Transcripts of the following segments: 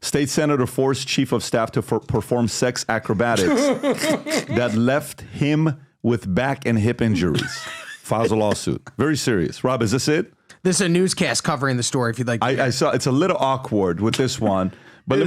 State senator forced chief of staff to perform sex acrobatics that left him with back and hip injuries. Files a lawsuit. Very serious. Rob, is this it? This is a newscast covering the story, if you'd like to. I saw it's a little awkward with this one. But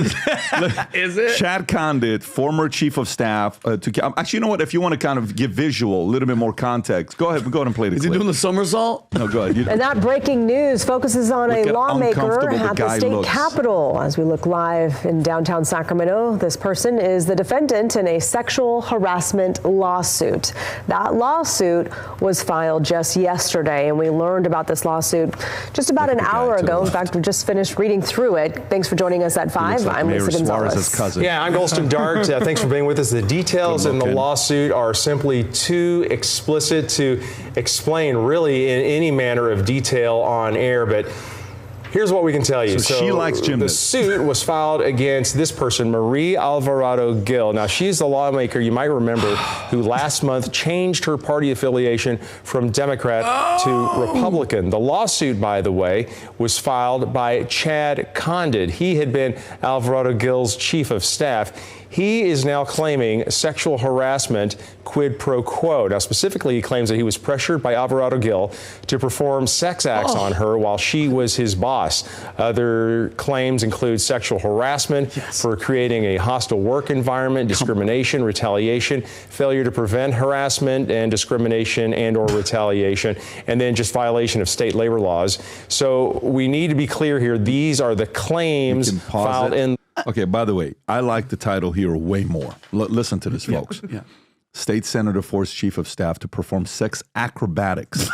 is it? Chad Condit, former chief of staff. Actually, you know what? If you want to kind of give visual, a little bit more context, go ahead and play the clip. Is he doing the somersault? No, go ahead. And that breaking news focuses on a lawmaker at the state capitol. As we look live in downtown Sacramento, this person is the defendant in a sexual harassment lawsuit. That lawsuit was filed just yesterday, and we learned about this lawsuit just about an hour ago. In fact, we just finished reading through it. Thanks for joining us at 5. I'm Lisa Gonzalez. Cousin. Yeah, I'm Golston Dart. Thanks for being with us. The details in the lawsuit are simply too explicit to explain really in any manner of detail on air, but here's what we can tell you. So she likes gymnasts. The suit was filed against this person, Marie Alvarado-Gil. Now, she's the lawmaker, you might remember, who last month changed her party affiliation from Democrat to Republican. The lawsuit, by the way, was filed by Chad Condit. He had been Alvarado-Gil's chief of staff. He is now claiming sexual harassment quid pro quo. Now, specifically, he claims that he was pressured by Alvarado-Gil to perform sex acts on her while she was his boss. Other claims include sexual harassment for creating a hostile work environment, discrimination, retaliation, failure to prevent harassment and discrimination and or retaliation, and then just violation of state labor laws. So we need to be clear here. These are the claims filed in. Okay, by the way, I like the title here way more. Listen to this, folks. Yeah. State senator forced chief of staff to perform sex acrobatics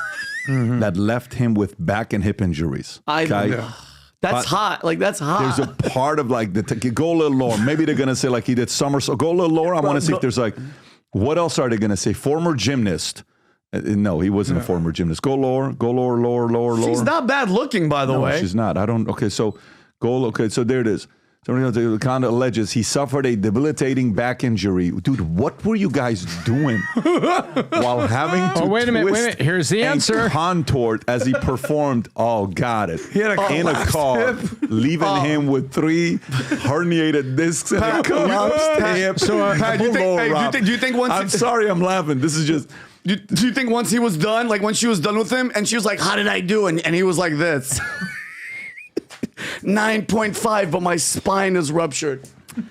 that left him with back and hip injuries. That's hot. Like, that's hot. There's a part of like, go a little lower. Maybe they're going to say like he did somersault. Go a little lower. I want to see if there's like, what else are they going to say? Former gymnast. No, he wasn't a former gymnast. Go lower, lower. She's not bad looking, by the way. No, she's not. Okay, so so there it is. So Condit alleges he suffered a debilitating back injury. Dude, what were you guys doing while having to wait a minute. Here's the answer. Contort as he performed. Oh, got it. He had in a car, leaving him with 3 herniated discs and a collapsed hip. So, do you think once? I'm sorry, I'm laughing. This is just. Do you think once he was done, like when she was done with him, and she was like, "How did I do?" and he was like this. 9.5, but my spine is ruptured.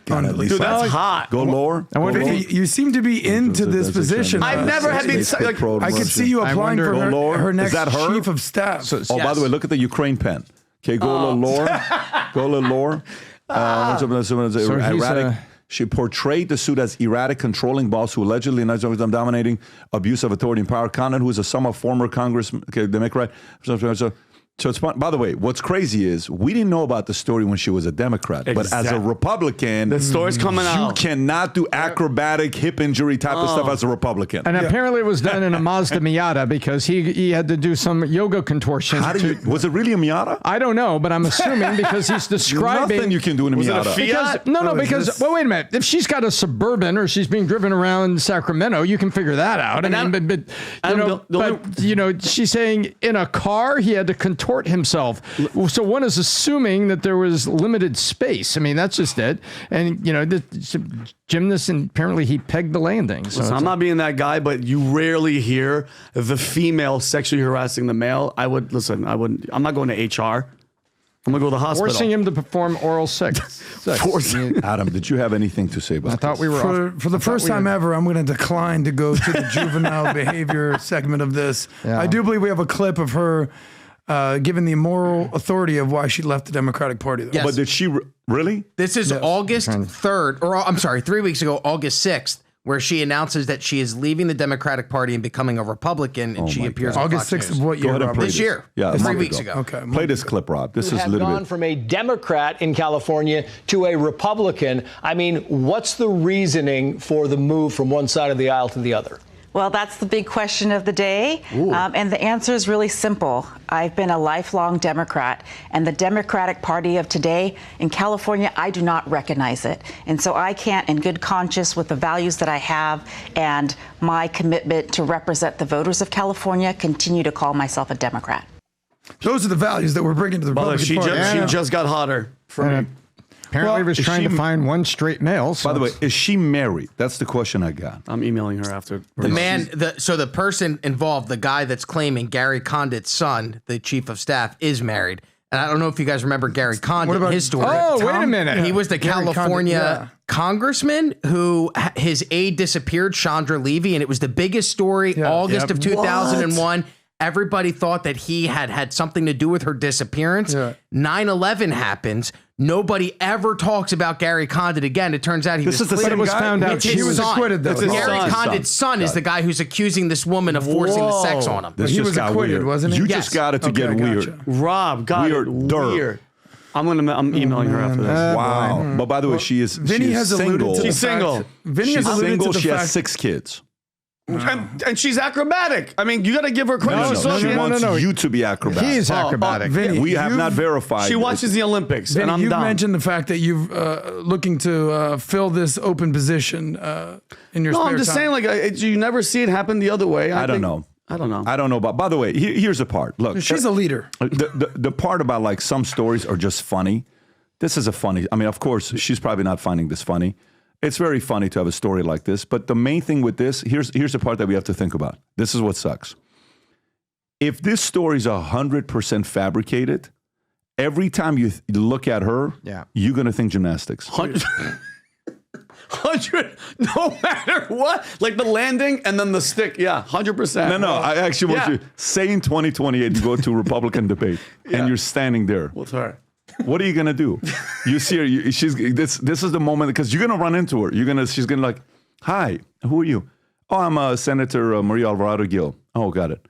Dude, that's hot. Go lower. I wonder you seem to be into this position. I've never had been like. I could see you applying for her next chief of staff. By the way, look at the Ukraine pen. Okay, go a little lower. Go a little lower. Erratic. She portrayed the suit as erratic, controlling boss who allegedly dominating abuse of authority and power. Condit, who is a somewhat former congressman, Democrat. So it's fun. By the way, what's crazy is we didn't know about the story when she was a Democrat, but as a Republican, the story's coming out. You cannot do acrobatic hip injury type of stuff as a Republican. And apparently it was done in a Mazda Miata because he had to do some yoga contortion. Was it really a Miata? I don't know, but I'm assuming because he's describing. Nothing you can do in a Miata. Because wait a minute. If she's got a Suburban or she's being driven around Sacramento, you can figure that out. She's saying in a car he had to contort himself. So one is assuming that there was limited space. I mean, that's just it. And, the gymnast, and apparently he pegged the landing. So I'm not being that guy, but you rarely hear the female sexually harassing the male. I'm not going to HR. I'm going to go to the hospital. Forcing him to perform oral sex. Adam, did you have anything to say about this? I thought we were For the first time ever, I'm going to decline to go to the juvenile behavior segment of this. Yeah. I do believe we have a clip of her given the moral authority of why she left the Democratic Party. Though. Yes. But did she really? This is August 3rd, or I'm sorry, 3 weeks ago, August 6th, where she announces that she is leaving the Democratic Party and becoming a Republican, and she appears on August 6th of what year? This year. Yeah, 3 weeks ago. Okay. Play this clip, Rob. This is a little gone bit. from a Democrat in California to a Republican. I mean, what's the reasoning for the move from one side of the aisle to the other? Well, that's the big question of the day. And the answer is really simple. I've been a lifelong Democrat, and the Democratic Party of today in California, I do not recognize it. And so I can't, in good conscience, with the values that I have and my commitment to represent the voters of California, continue to call myself a Democrat. Those are the values that we're bringing to the Republican Party. She just got hotter for me. Apparently was trying to find one straight male. So by the way, is she married? That's the question I got. I'm emailing her after. The person involved, the guy that's claiming Gary Condit's son, the chief of staff, is married. And I don't know if you guys remember Gary Condit, his story. Oh, wait a minute. He was the California congressman who his aide disappeared, Chandra Levy, and it was the biggest story, August of 2001. Everybody thought that he had something to do with her disappearance. 9/11 happens. Nobody ever talks about Gary Condit again. It turns out he was found out he was acquitted, though. Gary Condit's son is the guy who's accusing this woman of forcing the sex on him. He was acquitted, wasn't he? You just got it to get weird. Rob got weird. I'm emailing her after this. Wow. But by the way, she is single. She's single. She has 6 kids. And she's acrobatic. I mean, you got to give her credit. She wants you to be acrobatic. He's acrobatic. Vinny, we have not verified. She watches the Olympics, Vinny, and I'm you've done. mentioned the fact that you've looking to fill this open position in your spare time. I'm just saying, like, you never see it happen the other way. I don't know. I don't know. I don't know. But by the way, here's the part. Look, she's a leader. The part about like some stories are just funny. This is a funny. I mean, of course, she's probably not finding this funny. It's very funny to have a story like this. But the main thing with this, here's the part that we have to think about. This is what sucks. If this story is 100% fabricated, every time you look at her, you're going to think gymnastics. 100, no matter what, like the landing and then the stick. Yeah, 100%. No, I actually want you, say in 2028, you go to a Republican debate and you're standing there. With her. What are you gonna do? You see her. This is the moment because you're gonna run into her. She's gonna like, hi, who are you? Oh, I'm Senator Maria Alvarado-Gil. Oh, got it.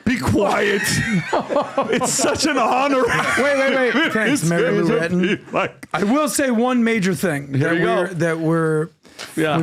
Be quiet. It's such an honor. Wait. Thanks, Mary Lou Retton. I will say one major thing we've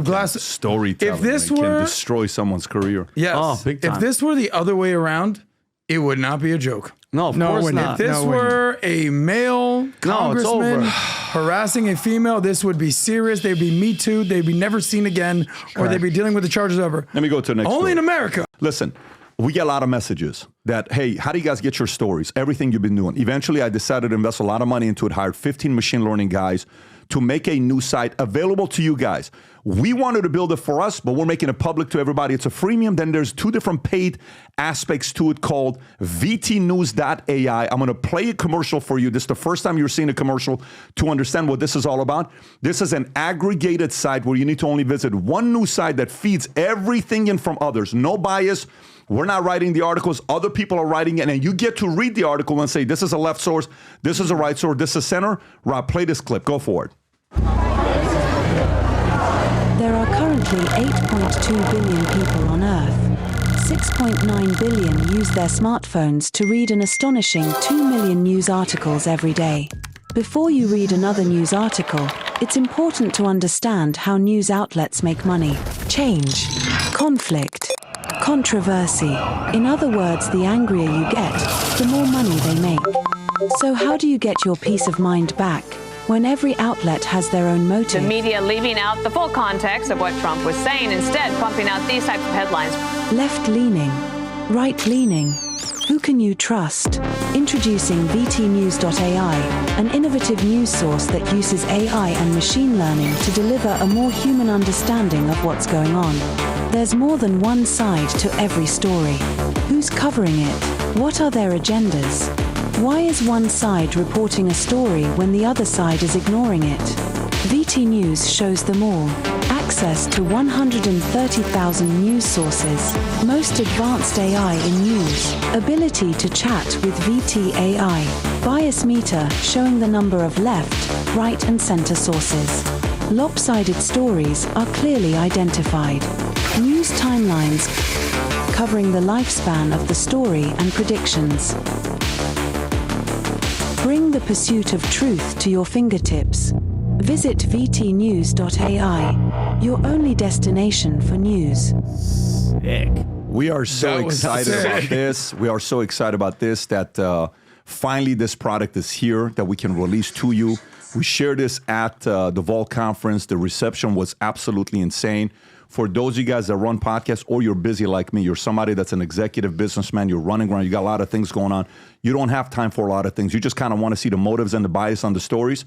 glassed. Storytelling. If this can were destroy someone's career. Yes. Big time. If this were the other way around, it would not be a joke. No, of course not. If this were a male congressman harassing a female, this would be serious. They'd be Me Too. They'd be never seen again, or they'd be dealing with the charges ever. Let me go to the next Only story. in America. Listen, we get a lot of messages that, hey, how do you guys get your stories? Everything you've been doing. Eventually, I decided to invest a lot of money into it, hired 15 machine learning guys to make a new site available to you guys. We wanted to build it for us, but we're making it public to everybody. It's a freemium. Then there's 2 different paid aspects to it called vtnews.ai. I'm going to play a commercial for you. This is the first time you're seeing a commercial to understand what this is all about. This is an aggregated site where you need to only visit one news site that feeds everything in from others. No bias. We're not writing the articles. Other people are writing it, and you get to read the article and say, this is a left source, this is a right source, this is center. Rob, play this clip. Go for it. There are currently 8.2 billion people on Earth. 6.9 billion use their smartphones to read an astonishing 2 million news articles every day. Before you read another news article, it's important to understand how news outlets make money. Change, conflict, controversy. In other words, the angrier you get, the more money they make. So how do you get your peace of mind back when every outlet has their own motive? The media leaving out the full context of what Trump was saying, instead pumping out these types of headlines. Left-leaning, right-leaning. Who can you trust? Introducing vtnews.ai, an innovative news source that uses AI and machine learning to deliver a more human understanding of what's going on. There's more than one side to every story. Who's covering it? What are their agendas? Why is one side reporting a story when the other side is ignoring it? VT News shows them all. Access to 130,000 news sources. Most advanced AI in news. Ability to chat with VT AI. Bias meter showing the number of left, right and center sources. Lopsided stories are clearly identified. News timelines covering the lifespan of the story and predictions. Bring the pursuit of truth to your fingertips. Visit vtnews.ai, your only destination for news. We are so excited about this. We are so excited about this that finally this product is here that we can release to you. We shared this at the Vol conference. The reception was absolutely insane. For those of you guys that run podcasts or you're busy like me, you're somebody that's an executive businessman, you're running around, you got a lot of things going on. You don't have time for a lot of things. You just kind of want to see the motives and the bias on the stories.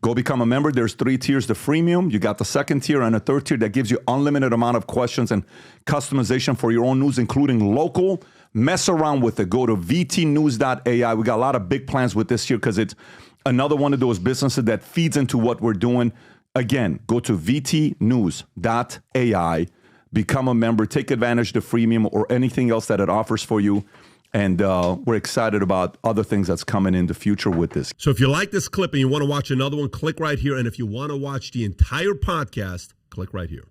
Go become a member. There's 3 tiers. The freemium, you got the second tier, and a third tier that gives you unlimited amount of questions and customization for your own news, including local. Mess around with it. Go to vtnews.ai. We got a lot of big plans with this year because it's another one of those businesses that feeds into what we're doing. Again, go to vtnews.ai, become a member, take advantage of the freemium or anything else that it offers for you. And we're excited about other things that's coming in the future with this. So if you like this clip and you want to watch another one, click right here. And if you want to watch the entire podcast, click right here.